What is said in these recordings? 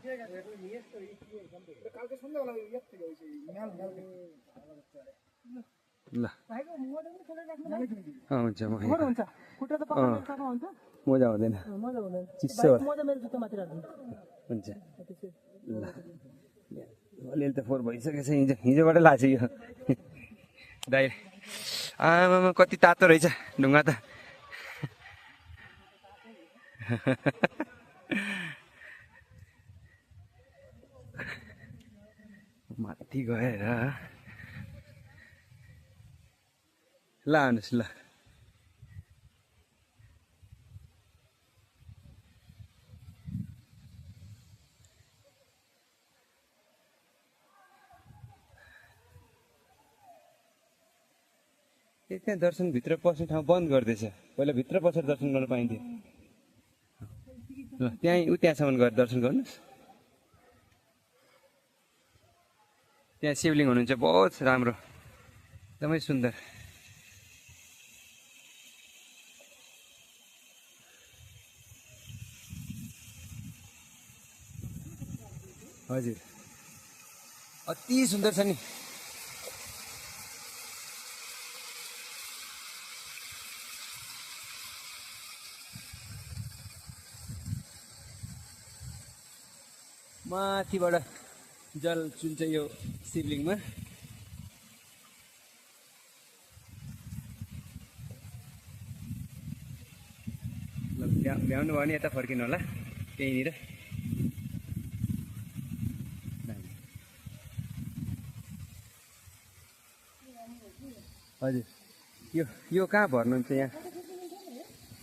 ल हुन्छ म मजा हुँदैन चिसो हुन्छ ल अलिअलि त फोहोर भइसकेको छ हिजोबाट लाग्छ यो दाइ आमामा कति तातो रहेछ ढुङ्गा त माथि गएर ल आउनुहोस् ल त्यहाँ दर्शनभित्र पस्ने ठाउँ बन्द गर्दैछ पहिला भित्र पसेर दर्शन गर्न पाइन्थ्यो ल त्यहाँसम्म गएर दर्शन गर्नुहोस् त्यहाँ शिवलिङ्ग हुनुहुन्छ बहुत राम्रो एकदमै सुन्दर हजुर अति सुन्दर छ नि माथिबाट जल चुन्छ यो शिवलिङ्गमा ल भ्याउनु भयो भने यता फर्किनु होला त्यहीँनिर हजुर यो कहाँ भर्नुहुन्छ यहाँ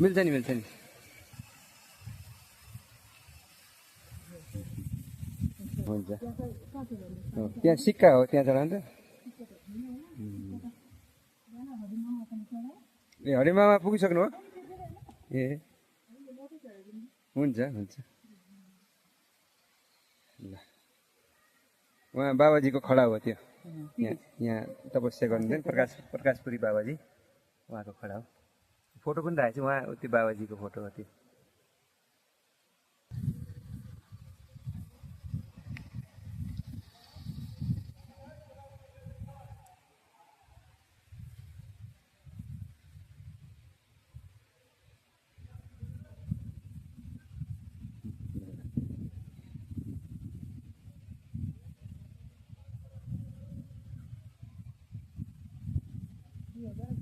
मिल्छ नि हुन्छ त्यहाँ सिक्का हो त्यहाँ चढाउँछ ए हरिमामा पुगिसक्नु हो ए हुन्छ ल उहाँ बाबाजीको खडा हो त्यो यहाँ तपस्या गर्नुहुन्थ्यो प्रकाशपुरी बाबाजी उहाँको खडा हो फोटो पनि राखेको छु उहाँ त्यो बाबाजीको फोटो हो त्यो Yeah,